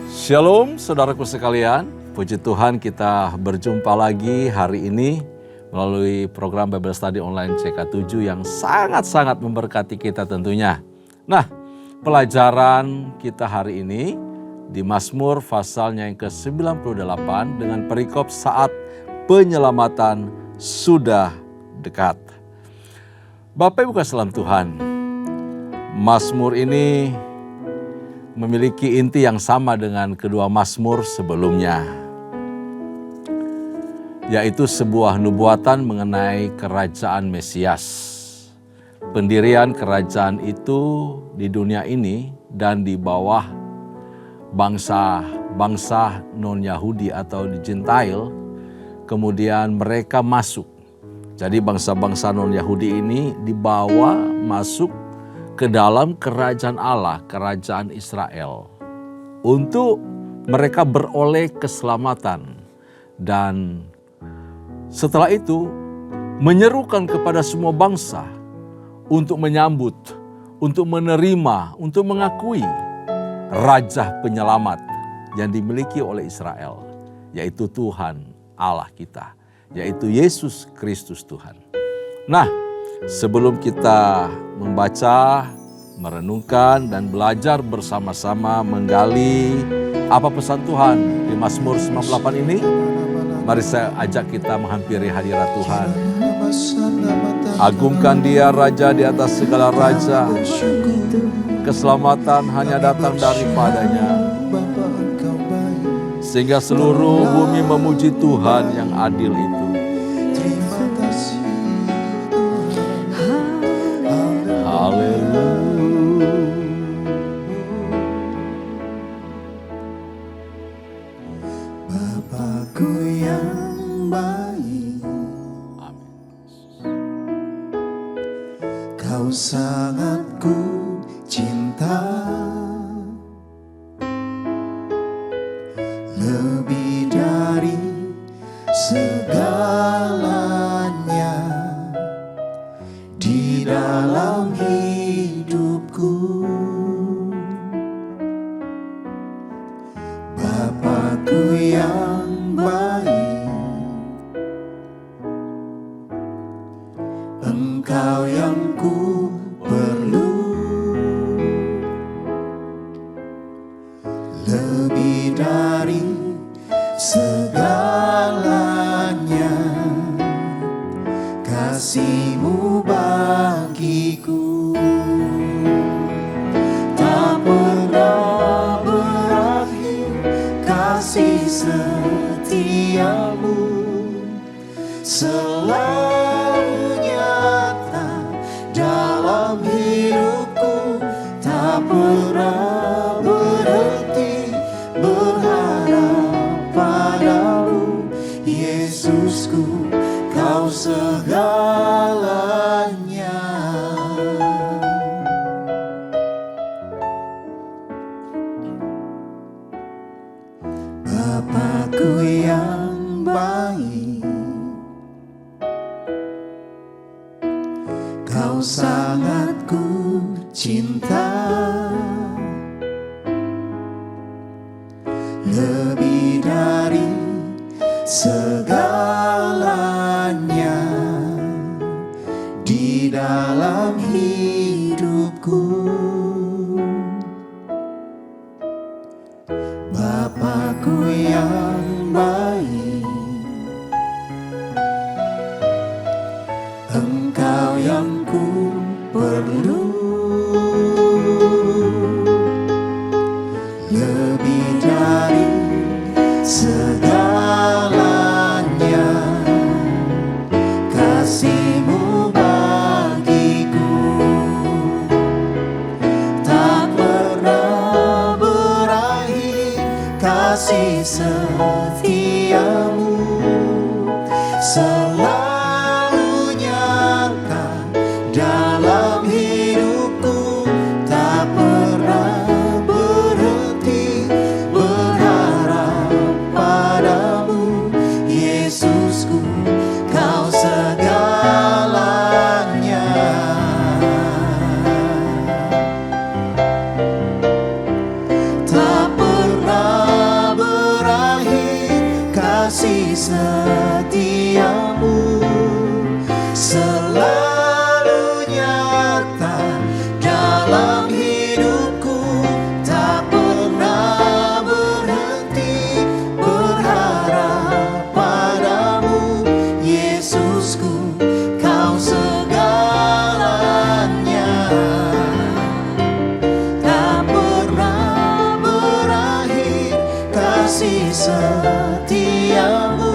Shalom saudaraku sekalian, puji Tuhan kita berjumpa lagi hari ini melalui program Bible Study Online CK7 yang sangat-sangat memberkati kita tentunya. Nah, pelajaran kita hari ini di Mazmur pasalnya yang ke-98 dengan perikop saat penyelamatan sudah dekat. Bapak Ibu kasih dalam Tuhan, Mazmur ini memiliki inti yang sama dengan kedua Mazmur sebelumnya, yaitu sebuah nubuatan mengenai kerajaan Mesias. Pendirian kerajaan itu di dunia ini dan di bawah bangsa non-Yahudi atau di Gentile, kemudian mereka masuk. Jadi bangsa-bangsa non-Yahudi ini dibawa masuk ke dalam kerajaan Allah, kerajaan Israel, untuk mereka beroleh keselamatan. Dan setelah itu menyerukan kepada semua bangsa untuk menyambut, untuk menerima, untuk mengakui Raja Penyelamat yang dimiliki oleh Israel, yaitu Tuhan Allah kita, yaitu Yesus Kristus Tuhan. Nah, sebelum kita membaca, merenungkan, dan belajar bersama-sama menggali apa pesan Tuhan di Mazmur 98 ini, mari saya ajak kita menghampiri hadirat Tuhan. Agungkan Dia Raja di atas segala raja, keselamatan hanya datang daripadanya, sehingga seluruh bumi memuji Tuhan yang adil itu. Bapakku yang baik, Kau sangat ku cinta, lebih dari segalanya di dalam hidupku. Bapakku yang baik, Engkau yang ku perlu, lebih dari segalanya kasih-Mu bagiku. Tak pernah berakhir kasih setia-Mu, selalu nyata dalam hidupku. Tak pernah berhenti berharap padamu, Yesusku, Kau segalanya. Bapakku yang baik, Kau sangat ku cinta, lebih dari segalanya di dalam hidupku. Bapakku yang baik, Engkau yang ku perlu, lebih dari segalanya kasih-Mu bagiku. Tak pernah berakhir kasih setia-Mu, selalu nyata dalam hidupku. Tak pernah berhenti berharap padamu, Yesusku, Kau segalanya. Tak setiamu selalu nyata dalam hidupku, tak pernah berhenti berharap padamu. Yesusku, kau segalanya, tak pernah berakhir kasih setiamu,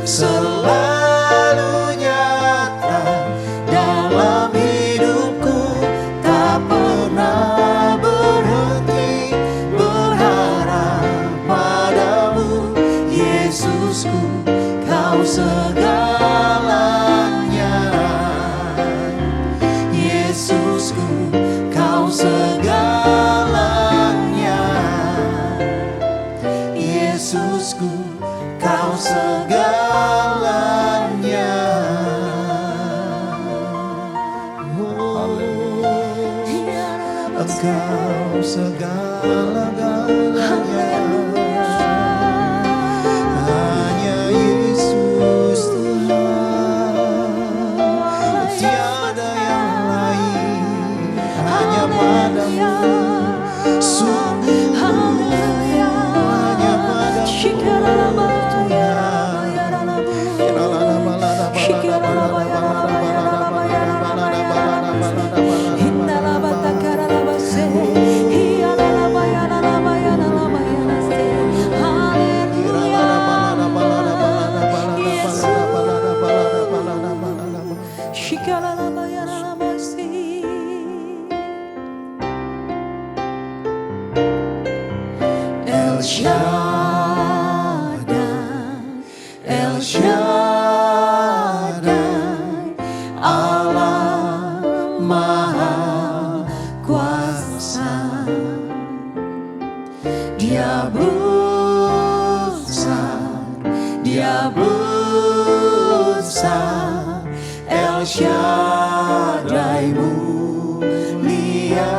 selalu nyata dalam hidupku, tak pernah berhenti berharap padamu. Yesusku, kau segalanya, Yesusku, kau segalanya, Yesusku, kau segalanya. Engkau segala-galanya, hanya Yesus Tuhan, tiada yang lain, hanya padamu, sungguh hanya padamu El Shaddai, El Shaddai, Allah Maha Kuasa. Dia besar, Dia besar, El Shaddai mulia,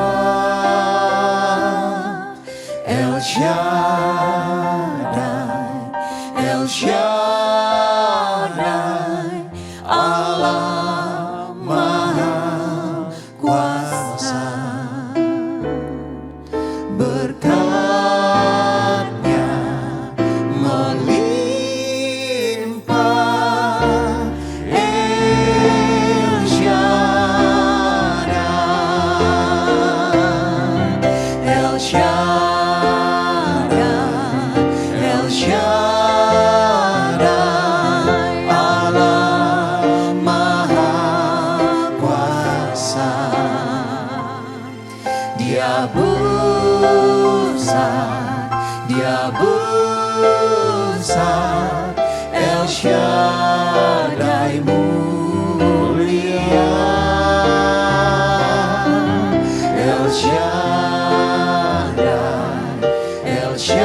El Shaddai, El Shaddai, Allah Maha Kuasa. Berkat-Nya melimpah, El Shaddai, El Shaddai, El Shaddai, Allah Maha Kuasa. Dia besar, Dia besar, El Shaddai mulia, El Shaddai, El Shaddai,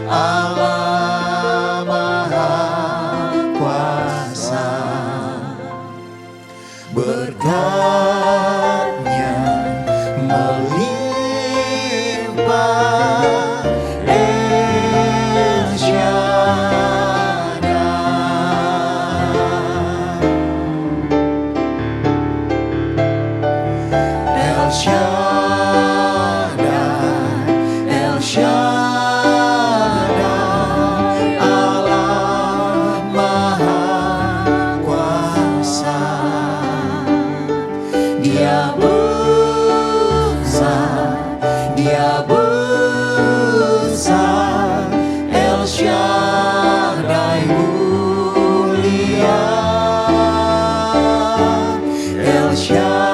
Allah Maha Kuasa. Berkat-Nya melimpah, El Shaddai, El Shaddai, El Shaddai, Allah Maha Kuasa. Dia besar, Dia besar, El Shaddai mulia, El Shaddai,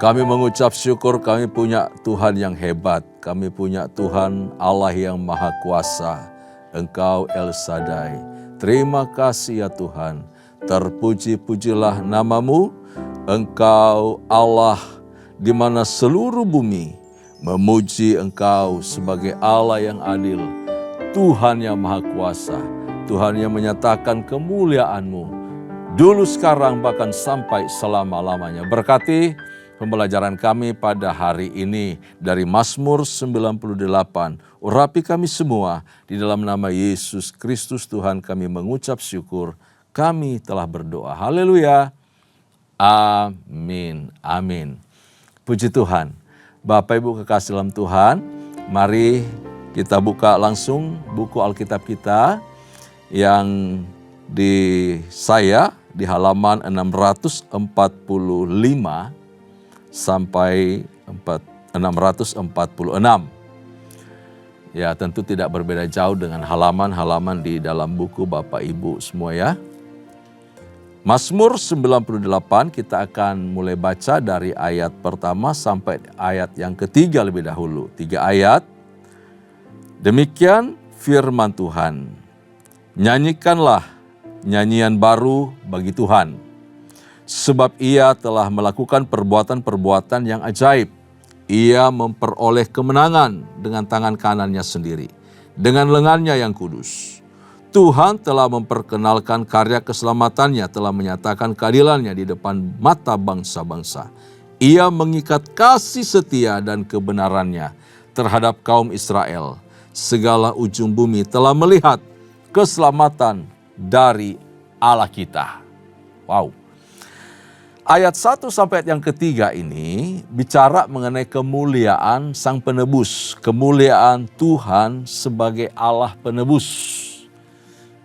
Kami mengucap syukur kami punya Tuhan yang hebat. Kami punya Tuhan Allah yang Maha Kuasa. Engkau El Shaddai. Terima kasih ya Tuhan. Terpuji-pujilah namamu. Engkau Allah di mana seluruh bumi memuji Engkau sebagai Allah yang adil. Tuhan yang Maha Kuasa. Tuhan yang menyatakan kemuliaan-Mu. Dulu, sekarang, bahkan sampai selama-lamanya. Berkati pembelajaran kami pada hari ini dari Mazmur 98. Urapi kami semua di dalam nama Yesus Kristus Tuhan kami mengucap syukur. Kami telah berdoa. Haleluya. Amin. Amin. Puji Tuhan. Bapak Ibu kekasih dalam Tuhan, mari kita buka langsung buku Alkitab kita yang di halaman 645 sampai 646. Ya, tentu tidak berbeda jauh dengan halaman-halaman di dalam buku Bapak Ibu semua ya. Mazmur 98 kita akan mulai baca dari ayat pertama sampai ayat yang ketiga lebih dahulu. 3 ayat. Demikian firman Tuhan. Nyanyikanlah nyanyian baru bagi Tuhan. Sebab ia telah melakukan perbuatan-perbuatan yang ajaib. Ia memperoleh kemenangan dengan tangan kanannya sendiri. Dengan lengannya yang kudus. Tuhan telah memperkenalkan karya keselamatannya, telah menyatakan keadilannya di depan mata bangsa-bangsa. Ia mengikat kasih setia dan kebenarannya terhadap kaum Israel. Segala ujung bumi telah melihat keselamatan dari Allah kita. Wow. Ayat 1 sampai yang ketiga ini bicara mengenai kemuliaan Sang Penebus, kemuliaan Tuhan sebagai Allah penebus.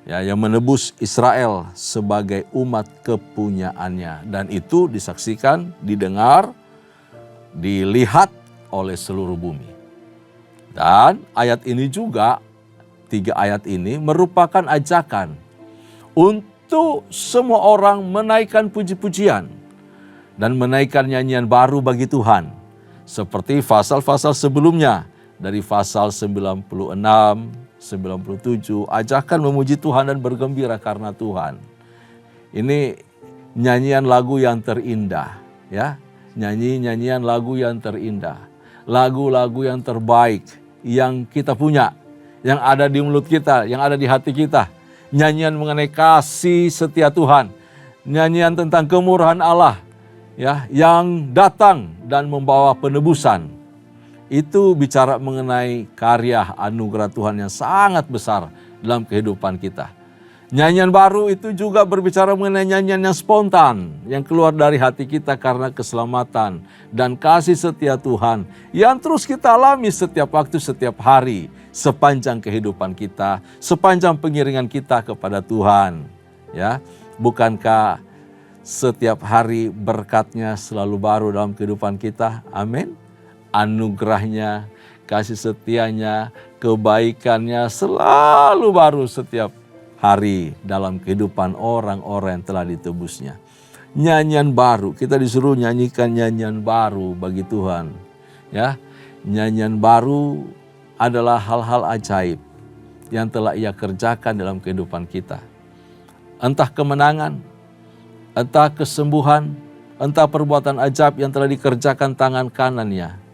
Ya, yang menebus Israel sebagai umat kepunyaannya, dan itu disaksikan, didengar, dilihat oleh seluruh bumi. Dan ayat ini juga, 3 ayat ini merupakan ajakan untuk semua orang menaikkan puji-pujian dan menaikkan nyanyian baru bagi Tuhan. Seperti pasal-pasal sebelumnya, dari pasal 96, 97, ajakan memuji Tuhan dan bergembira karena Tuhan. Ini nyanyian lagu yang terindah, ya. Nyanyian lagu yang terindah. Lagu-lagu yang terbaik yang kita punya, yang ada di mulut kita, yang ada di hati kita. Nyanyian mengenai kasih setia Tuhan. Nyanyian tentang kemurahan Allah, ya, yang datang dan membawa penebusan. Itu bicara mengenai karya anugerah Tuhan yang sangat besar dalam kehidupan kita. Nyanyian baru itu juga berbicara mengenai nyanyian yang spontan, yang keluar dari hati kita karena keselamatan dan kasih setia Tuhan yang terus kita alami setiap waktu, setiap hari, sepanjang kehidupan kita, sepanjang pengiringan kita kepada Tuhan. Ya, bukankah setiap hari berkatnya selalu baru dalam kehidupan kita? Amin. Anugerahnya, kasih setianya, kebaikannya selalu baru setiap hari dalam kehidupan orang-orang yang telah ditebusnya. Nyanyian baru, kita disuruh nyanyikan nyanyian baru bagi Tuhan. Ya, nyanyian baru adalah hal-hal ajaib yang telah Ia kerjakan dalam kehidupan kita. Entah kemenangan, entah kesembuhan, entah perbuatan ajaib yang telah dikerjakan tangan kanannya.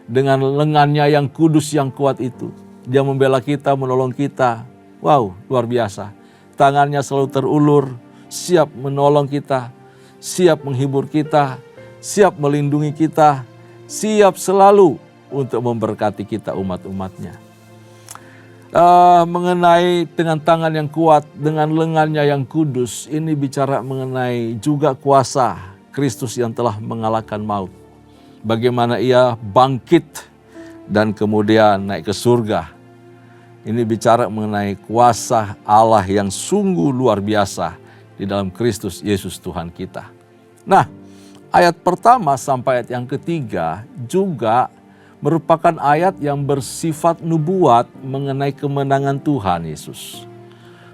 Dengan lengannya yang kudus yang kuat itu, Dia membela kita, menolong kita. Wow, luar biasa. Tangannya selalu terulur, siap menolong kita, siap menghibur kita, siap melindungi kita, siap selalu untuk memberkati kita umat-umatnya. Mengenai dengan tangan yang kuat, dengan lengannya yang kudus, ini bicara mengenai juga kuasa Kristus yang telah mengalahkan maut. Bagaimana Ia bangkit dan kemudian naik ke surga. Ini bicara mengenai kuasa Allah yang sungguh luar biasa di dalam Kristus Yesus Tuhan kita. Nah, ayat pertama sampai ayat yang ketiga juga merupakan ayat yang bersifat nubuat mengenai kemenangan Tuhan Yesus.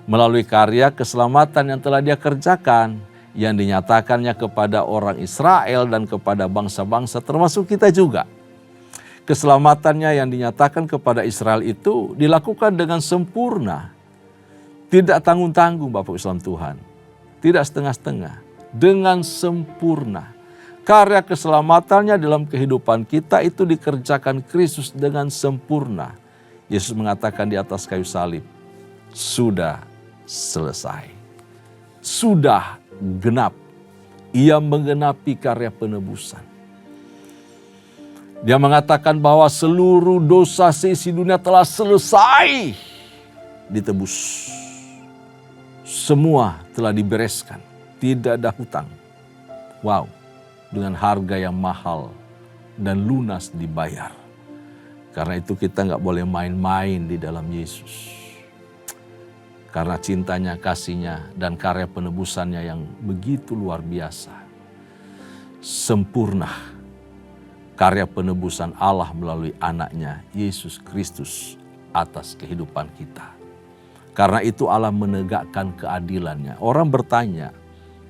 Melalui karya keselamatan yang telah Dia kerjakan, yang dinyatakannya kepada orang Israel dan kepada bangsa-bangsa termasuk kita juga. Keselamatannya yang dinyatakan kepada Israel itu dilakukan dengan sempurna. Tidak tanggung-tanggung Bapak Islam Tuhan. Tidak setengah-setengah. Dengan sempurna. Karya keselamatannya dalam kehidupan kita itu dikerjakan Kristus dengan sempurna. Yesus mengatakan di atas kayu salib, sudah selesai. Sudah genap. Ia menggenapi karya penebusan. Dia mengatakan bahwa seluruh dosa seisi dunia telah selesai ditebus. Semua telah dibereskan. Tidak ada hutang. Wow. Dengan harga yang mahal dan lunas dibayar. Karena itu kita nggak boleh main-main di dalam Yesus. Karena cintanya, kasihnya, dan karya penebusannya yang begitu luar biasa. Sempurna karya penebusan Allah melalui anaknya Yesus Kristus atas kehidupan kita. Karena itu Allah menegakkan keadilannya. Orang bertanya,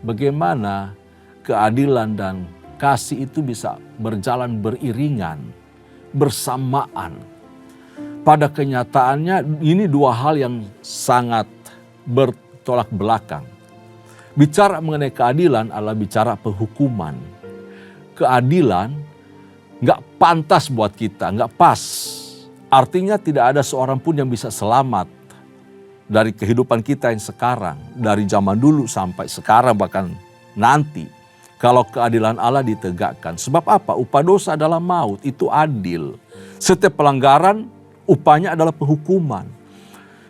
bagaimana keadilan dan kasih itu bisa berjalan beriringan, bersamaan. Pada kenyataannya ini dua hal yang sangat bertolak belakang. Bicara mengenai keadilan adalah bicara penghukuman. Keadilan gak pantas buat kita, gak pas. Artinya tidak ada seorang pun yang bisa selamat dari kehidupan kita yang sekarang. Dari zaman dulu sampai sekarang bahkan nanti. Kalau keadilan Allah ditegakkan. Sebab apa? Upah dosa adalah maut, itu adil. Setiap pelanggaran, upahnya adalah penghukuman.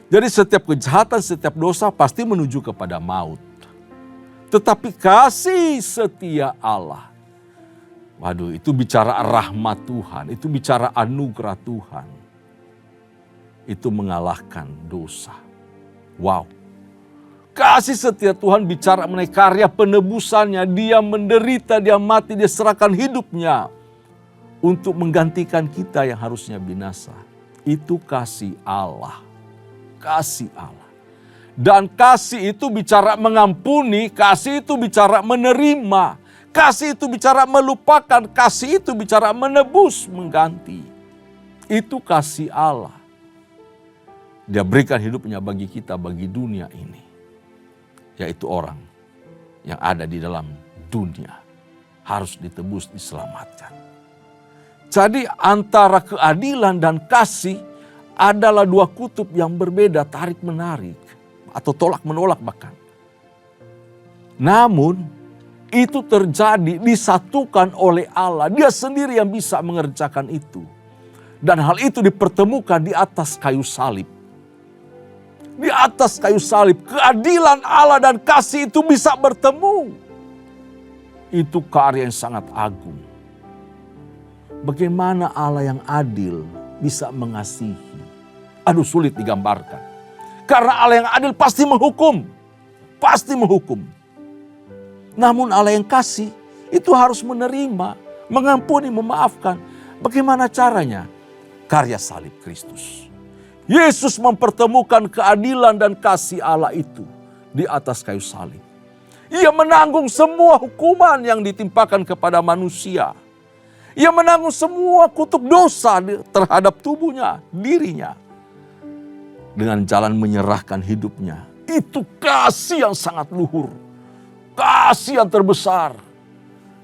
Jadi setiap kejahatan, setiap dosa pasti menuju kepada maut. Tetapi kasih setia Allah. Waduh, itu bicara rahmat Tuhan, itu bicara anugerah Tuhan. Itu mengalahkan dosa. Wow. Kasih setia Tuhan bicara mengenai karya penebusannya. Dia menderita, dia mati, dia serahkan hidupnya. Untuk menggantikan kita yang harusnya binasa. Itu kasih Allah. Kasih Allah. Dan kasih itu bicara mengampuni, kasih itu bicara menerima. Kasih itu bicara melupakan, kasih itu bicara menebus, mengganti. Itu kasih Allah. Dia berikan hidupnya bagi kita, bagi dunia ini. Yaitu orang yang ada di dalam dunia harus ditebus, diselamatkan. Jadi antara keadilan dan kasih adalah dua kutub yang berbeda, tarik menarik atau tolak menolak bahkan. Namun itu terjadi disatukan oleh Allah. Dia sendiri yang bisa mengerjakan itu. Dan hal itu dipertemukan di atas kayu salib. Di atas kayu salib, keadilan Allah dan kasih itu bisa bertemu. Itu karya yang sangat agung. Bagaimana Allah yang adil bisa mengasihi? Aduh, sulit digambarkan. Karena Allah yang adil pasti menghukum. Pasti menghukum. Namun Allah yang kasih itu harus menerima, mengampuni, memaafkan. Bagaimana caranya? Karya salib Kristus. Yesus mempertemukan keadilan dan kasih Allah itu di atas kayu salib. Ia menanggung semua hukuman yang ditimpakan kepada manusia. Ia menanggung semua kutuk dosa terhadap tubuhnya, dirinya. Dengan jalan menyerahkan hidupnya. Itu kasih yang sangat luhur. Kasih yang terbesar.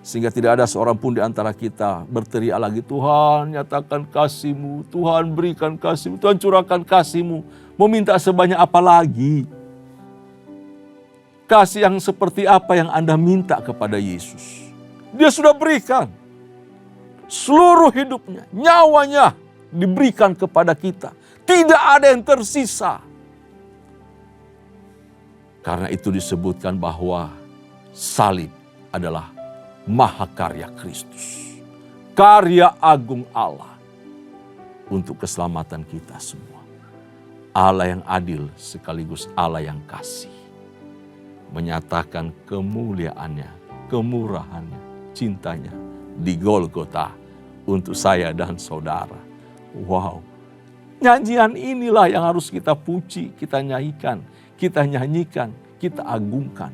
Sehingga tidak ada seorang pun di antara kita berteriak lagi, Tuhan nyatakan kasih-Mu, Tuhan berikan kasih-Mu, Tuhan curahkan kasih-Mu. Mau minta sebanyak apa lagi? Kasih yang seperti apa yang Anda minta kepada Yesus? Dia sudah berikan. Seluruh hidupnya, nyawanya diberikan kepada kita. Tidak ada yang tersisa. Karena itu disebutkan bahwa salib adalah mahakarya Kristus. Karya agung Allah untuk keselamatan kita semua. Allah yang adil sekaligus Allah yang kasih. Menyatakan kemuliaannya, kemurahannya, cintanya di Golgota untuk saya dan saudara. Wow. Nyanyian inilah yang harus kita puji, kita nyanyikan, kita agungkan.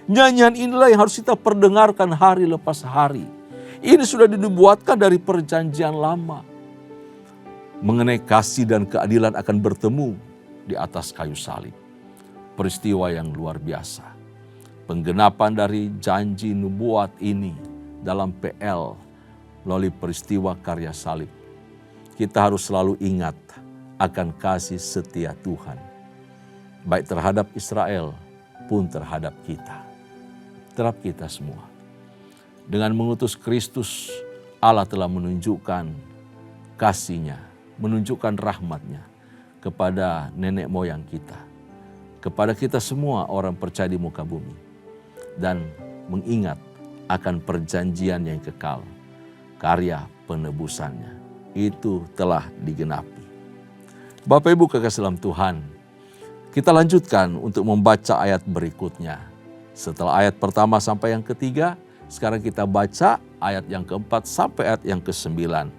Nyanyian inilah yang harus kita perdengarkan hari lepas hari. Ini sudah dinubuatkan dari perjanjian lama. Mengenai kasih dan keadilan akan bertemu di atas kayu salib. Peristiwa yang luar biasa. Penggenapan dari janji nubuat ini dalam PL melalui peristiwa karya salib. Kita harus selalu ingat akan kasih setia Tuhan. Baik terhadap Israel pun terhadap kita. Terhadap kita semua. Dengan mengutus Kristus, Allah telah menunjukkan kasih-Nya, menunjukkan rahmat-Nya kepada nenek moyang kita, kepada kita semua orang percaya di muka bumi, dan mengingat akan perjanjian yang kekal, karya penebusannya, itu telah digenapi. Bapak Ibu kekasih dalam Tuhan, kita lanjutkan untuk membaca ayat berikutnya. Setelah ayat pertama sampai yang ketiga, sekarang kita baca ayat yang keempat sampai ayat yang kesembilan.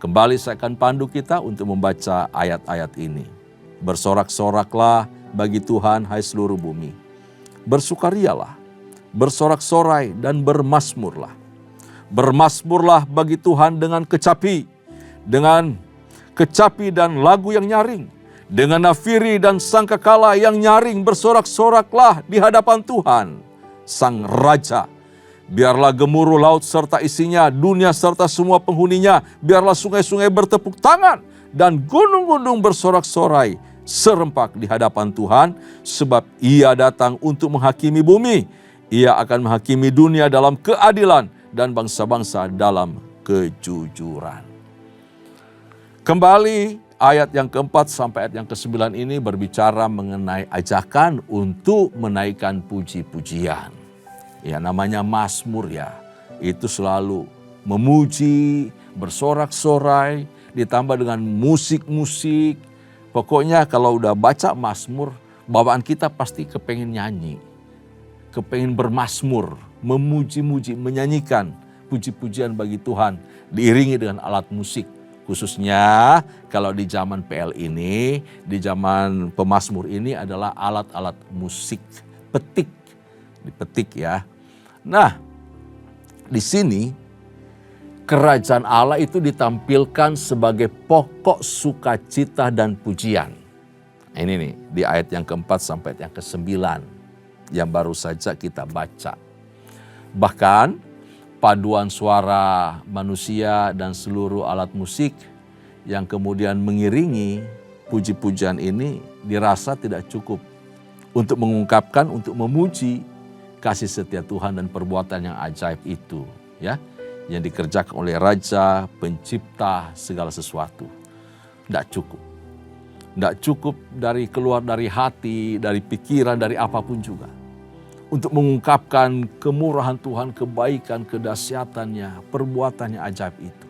Kembali saya akan pandu kita untuk membaca ayat-ayat ini. Bersorak-soraklah bagi Tuhan hai seluruh bumi. Bersukarialah, bersorak-sorai dan bermasmurlah. Bermasmurlah bagi Tuhan dengan kecapi dan lagu yang nyaring. Dengan nafiri dan sangkakala yang nyaring bersorak-soraklah di hadapan Tuhan, Sang Raja. Biarlah gemuruh laut serta isinya, dunia serta semua penghuninya. Biarlah sungai-sungai bertepuk tangan dan gunung-gunung bersorak-sorai serempak di hadapan Tuhan. Sebab Ia datang untuk menghakimi bumi. Ia akan menghakimi dunia dalam keadilan dan bangsa-bangsa dalam kejujuran. Kembali ayat yang keempat sampai ayat yang kesembilan ini berbicara mengenai ajakan untuk menaikkan puji-pujian. Ya, namanya mazmur ya. Itu selalu memuji, bersorak-sorai, ditambah dengan musik-musik. Pokoknya kalau udah baca mazmur, bawaan kita pasti kepengen nyanyi. Kepengen bermazmur, memuji-muji, menyanyikan puji-pujian bagi Tuhan. Diiringi dengan alat musik. Khususnya kalau di zaman PL ini, di zaman pemazmur ini adalah alat-alat musik petik. Dipetik ya. Nah, di sini kerajaan Allah itu ditampilkan sebagai pokok sukacita dan pujian. Ini nih di ayat yang keempat sampai ayat yang kesembilan yang baru saja kita baca. Bahkan paduan suara manusia dan seluruh alat musik yang kemudian mengiringi puji-pujian ini dirasa tidak cukup untuk mengungkapkan, untuk memuji kasih setia Tuhan dan perbuatan yang ajaib itu, ya, yang dikerjakan oleh Raja, Pencipta segala sesuatu. Tidak cukup. Tidak cukup keluar dari hati, dari pikiran, dari apapun juga. Untuk mengungkapkan kemurahan Tuhan, kebaikan, kedahsyatannya, perbuatannya ajaib itu.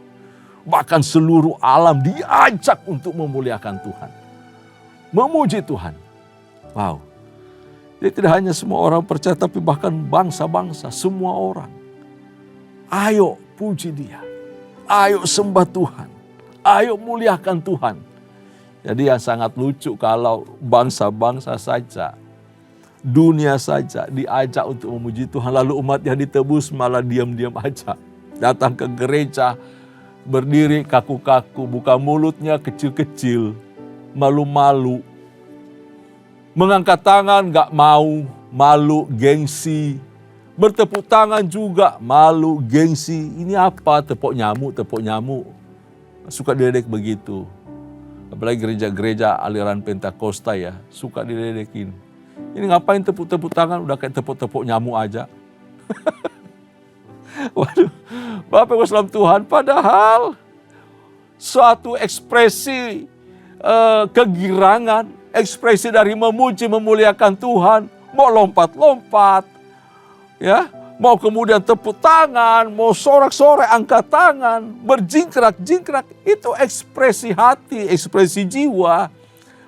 Bahkan seluruh alam diajak untuk memuliakan Tuhan. Memuji Tuhan. Wow. Jadi tidak hanya semua orang percaya, tapi bahkan bangsa-bangsa, semua orang. Ayo puji Dia. Ayo sembah Tuhan. Ayo muliakan Tuhan. Jadi yang sangat lucu kalau bangsa-bangsa saja, dunia saja diajak untuk memuji Tuhan, lalu umatnya ditebus malah diam-diam aja. Datang ke gereja, berdiri kaku-kaku, buka mulutnya kecil-kecil, malu-malu. Mengangkat tangan gak mau, malu, gengsi. Bertepuk tangan juga, malu, gengsi. Ini apa? Tepuk nyamuk. Suka diledek begitu. Apalagi gereja-gereja aliran Pentakosta ya, suka diledekin. Ini ngapain tepuk-tepuk tangan, udah kayak tepuk-tepuk nyamuk aja. Waduh, Bapak Ibu dalam Tuhan, padahal suatu ekspresi kegirangan, ekspresi dari memuji, memuliakan Tuhan, mau lompat-lompat, ya, mau kemudian tepuk tangan, mau sorak-sorai, angkat tangan, berjingkrak-jingkrak, itu ekspresi hati, ekspresi jiwa.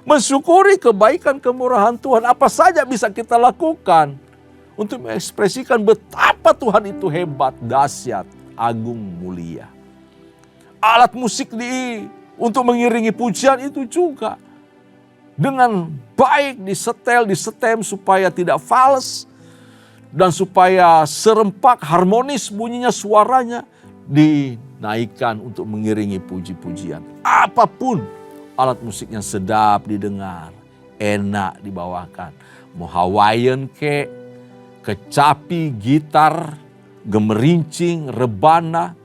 Mensyukuri kebaikan kemurahan Tuhan, apa saja bisa kita lakukan untuk mengekspresikan betapa Tuhan itu hebat, dahsyat, agung, mulia. Alat musik untuk mengiringi pujian itu juga dengan baik disetel, disetem supaya tidak fals, dan supaya serempak harmonis bunyinya suaranya dinaikkan untuk mengiringi puji-pujian. Apapun alat musik yang sedap didengar, enak dibawakan. Mau Hawaiian kecapi, gitar, gemerincing, rebana,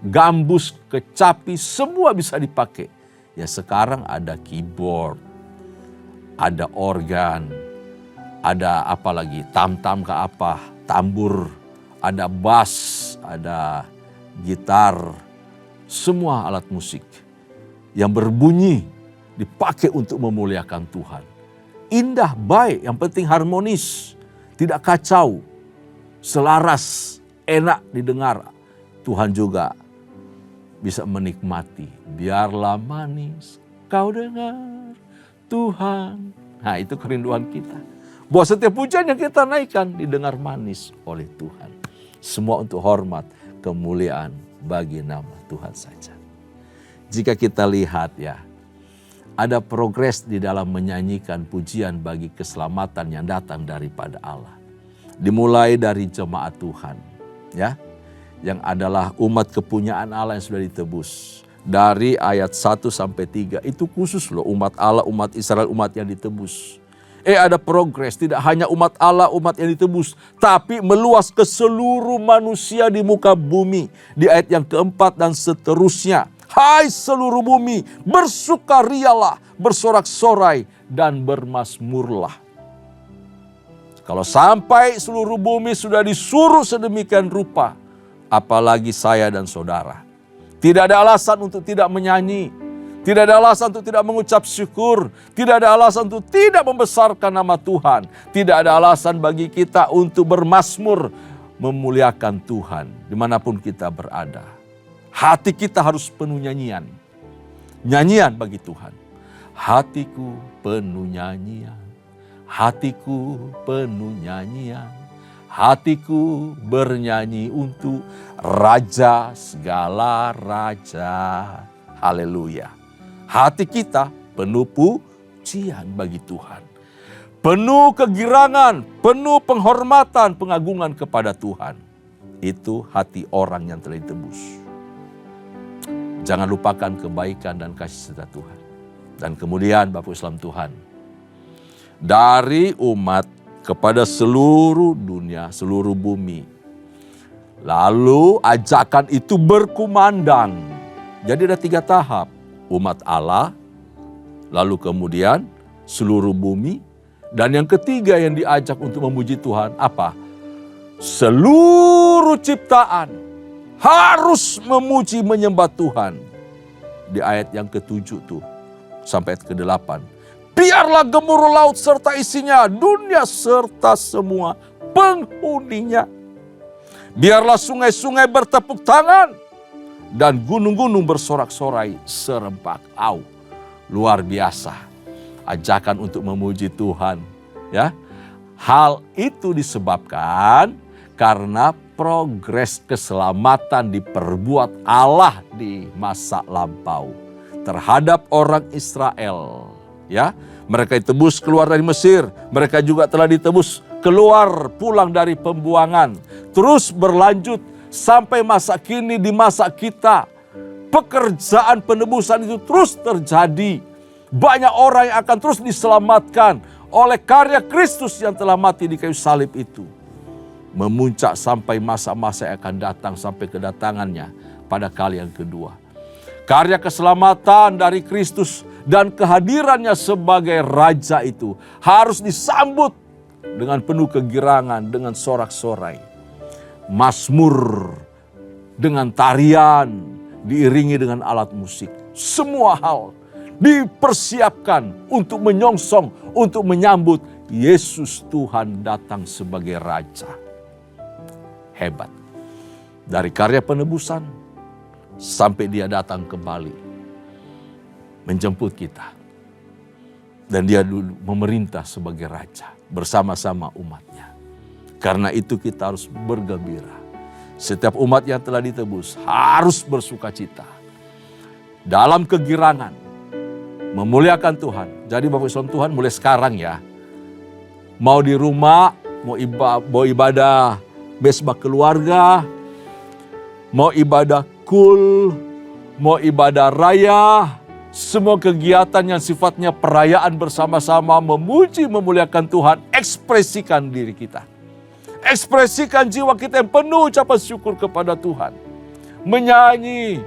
gambus, kecapi, semua bisa dipakai. Ya sekarang ada keyboard, ada organ, ada apa lagi, tam-tam ke apa, tambur, ada bass, ada gitar, semua alat musik yang berbunyi dipakai untuk memuliakan Tuhan. Indah, baik, yang penting harmonis, tidak kacau, selaras, enak didengar. Tuhan juga bisa menikmati. Biarlah manis kau dengar Tuhan. Nah itu kerinduan kita. Bahwa setiap pujian yang kita naikkan didengar manis oleh Tuhan. Semua untuk hormat, kemuliaan bagi nama Tuhan saja. Jika kita lihat ya, ada progres di dalam menyanyikan pujian bagi keselamatan yang datang daripada Allah. Dimulai dari jemaat Tuhan, ya, yang adalah umat kepunyaan Allah yang sudah ditebus. Dari ayat 1 sampai 3 itu khusus loh, umat Allah, umat Israel, umat yang ditebus. Ada progres, tidak hanya umat Allah, umat yang ditebus, tapi meluas ke seluruh manusia di muka bumi. Di ayat yang keempat dan seterusnya. Hai seluruh bumi, bersukarialah, bersorak-sorai dan bermasmurlah. Kalau sampai seluruh bumi sudah disuruh sedemikian rupa, apalagi saya dan saudara. Tidak ada alasan untuk tidak menyanyi. Tidak ada alasan untuk tidak mengucap syukur. Tidak ada alasan untuk tidak membesarkan nama Tuhan. Tidak ada alasan bagi kita untuk bermazmur, memuliakan Tuhan dimanapun kita berada. Hati kita harus penuh nyanyian. Nyanyian bagi Tuhan. Hatiku penuh nyanyian. Hatiku penuh nyanyian. Hatiku bernyanyi untuk Raja segala raja. Haleluya. Hati kita penuh pujian bagi Tuhan. Penuh kegirangan, penuh penghormatan, pengagungan kepada Tuhan. Itu hati orang yang telah ditebus. Jangan lupakan kebaikan dan kasih setia Tuhan. Dan kemudian Bapak Islam Tuhan, dari umat kepada seluruh dunia, seluruh bumi. Lalu ajakan itu berkumandang. Jadi ada 3 tahap. Umat Allah, lalu kemudian seluruh bumi. Dan yang ketiga yang diajak untuk memuji Tuhan, apa? Seluruh ciptaan harus memuji menyembah Tuhan. Di ayat yang ke-7 tuh, sampai ayat ke-8. Biarlah gemuruh laut serta isinya, dunia serta semua penghuninya. Biarlah sungai-sungai bertepuk tangan, dan gunung-gunung bersorak-sorai serempak. Luar biasa. Ajakan untuk memuji Tuhan. Ya, hal itu disebabkan karena progres keselamatan diperbuat Allah di masa lampau terhadap orang Israel. Ya, mereka ditebus keluar dari Mesir, mereka juga telah ditebus keluar pulang dari pembuangan, terus berlanjut sampai masa kini. Di masa kita, pekerjaan penebusan itu terus terjadi. Banyak orang yang akan terus diselamatkan oleh karya Kristus yang telah mati di kayu salib itu. Memuncak sampai masa-masa yang akan datang, sampai kedatangannya pada kali yang kedua. Karya keselamatan dari Kristus dan kehadirannya sebagai Raja itu harus disambut dengan penuh kegirangan, dengan sorak-sorai. Mazmur, dengan tarian, diiringi dengan alat musik. Semua hal dipersiapkan untuk menyongsong, untuk menyambut Yesus Tuhan datang sebagai Raja. Hebat. Dari karya penebusan sampai dia datang kembali menjemput kita. Dan dia dulu memerintah sebagai Raja bersama-sama umatnya. Karena itu kita harus bergembira. Setiap umat yang telah ditebus harus bersuka cita. Dalam kegirangan, memuliakan Tuhan. Jadi Bapak Islam Tuhan mulai sekarang ya. Mau di rumah, mau ibadah mesbah keluarga, mau ibadah kul, mau ibadah raya, semua kegiatan yang sifatnya perayaan bersama-sama memuji memuliakan Tuhan, ekspresikan diri kita. Ekspresikan jiwa kita yang penuh ucapan syukur kepada Tuhan. Menyanyi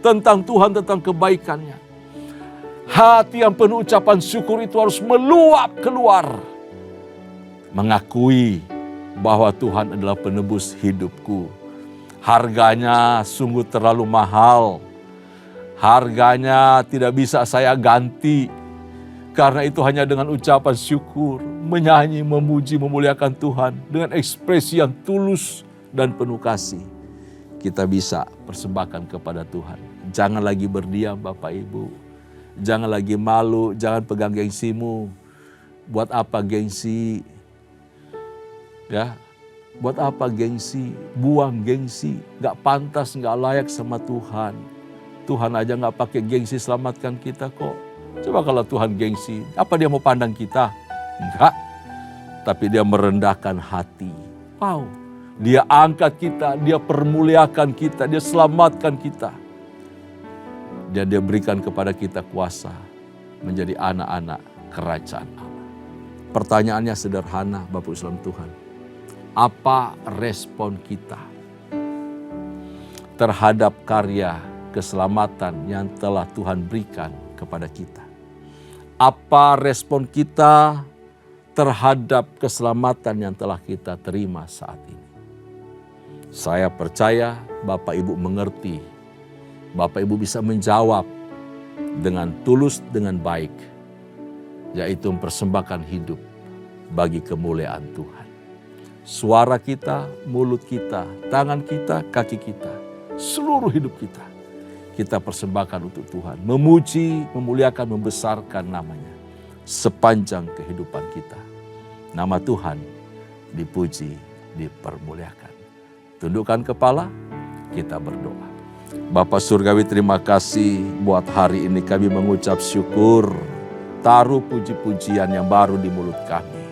tentang Tuhan, tentang kebaikannya. Hati yang penuh ucapan syukur itu harus meluap keluar. Mengakui bahwa Tuhan adalah penebus hidupku. Harganya sungguh terlalu mahal. Harganya tidak bisa saya ganti. Karena itu hanya dengan ucapan syukur, menyanyi, memuji, memuliakan Tuhan. Dengan ekspresi yang tulus dan penuh kasih. Kita bisa persembahkan kepada Tuhan. Jangan lagi berdiam Bapak Ibu. Jangan lagi malu, jangan pegang gengsimu. Buat apa gengsi? Ya, buat apa gengsi? Buang gengsi. Gak pantas, gak layak sama Tuhan. Tuhan aja gak pakai gengsi selamatkan kita kok. Coba kalau Tuhan gengsi, apa dia mau pandang kita? Enggak. Tapi dia merendahkan hati. Wow. Dia angkat kita, dia permuliakan kita, dia selamatkan kita. Dan dia berikan kepada kita kuasa menjadi anak-anak kerajaan Allah. Pertanyaannya sederhana Bapak Islam Tuhan. Apa respon kita terhadap karya keselamatan yang telah Tuhan berikan kepada kita? Apa respon kita terhadap keselamatan yang telah kita terima saat ini? Saya percaya Bapak Ibu mengerti. Bapak Ibu bisa menjawab dengan tulus, dengan baik. Yaitu mempersembahkan hidup bagi kemuliaan Tuhan. Suara kita, mulut kita, tangan kita, kaki kita, seluruh hidup kita. Kita persembahkan untuk Tuhan. Memuji, memuliakan, membesarkan namanya. Sepanjang kehidupan kita. Nama Tuhan dipuji, dipermuliakan. Tundukkan kepala, kita berdoa. Bapa Surgawi, terima kasih buat hari ini kami mengucap syukur. Taruh puji-pujian yang baru di mulut kami.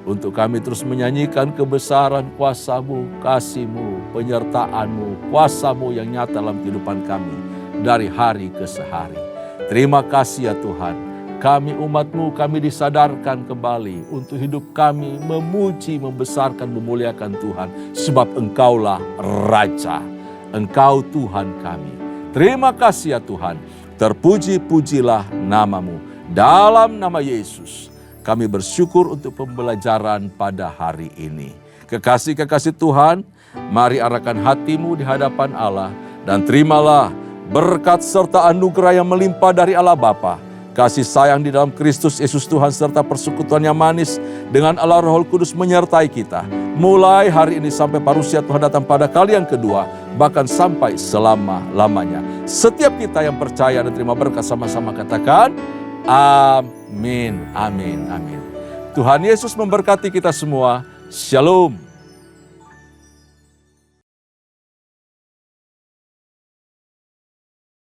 Untuk kami terus menyanyikan kebesaran kuasa-Mu, kasih-Mu, penyertaan-Mu, kuasa-Mu yang nyata dalam kehidupan kami dari hari ke sehari. Terima kasih ya Tuhan. Kami umat-Mu, kami disadarkan kembali untuk hidup kami memuji, membesarkan, memuliakan Tuhan. Sebab Engkaulah Raja, Engkau Tuhan kami. Terima kasih ya Tuhan. Terpuji-pujilah nama-Mu. Dalam nama Yesus, kami bersyukur untuk pembelajaran pada hari ini. Kekasih-kekasih Tuhan, mari arahkan hatimu di hadapan Allah. Dan terimalah berkat serta anugerah yang melimpah dari Allah Bapa, kasih sayang di dalam Kristus Yesus Tuhan, serta persekutuan yang manis dengan Allah Roh Kudus menyertai kita. Mulai hari ini sampai parusia Tuhan datang pada kali yang kedua, bahkan sampai selama-lamanya. Setiap kita yang percaya dan terima berkat sama-sama katakan, amin, amin, amin. Tuhan Yesus memberkati kita semua. Shalom.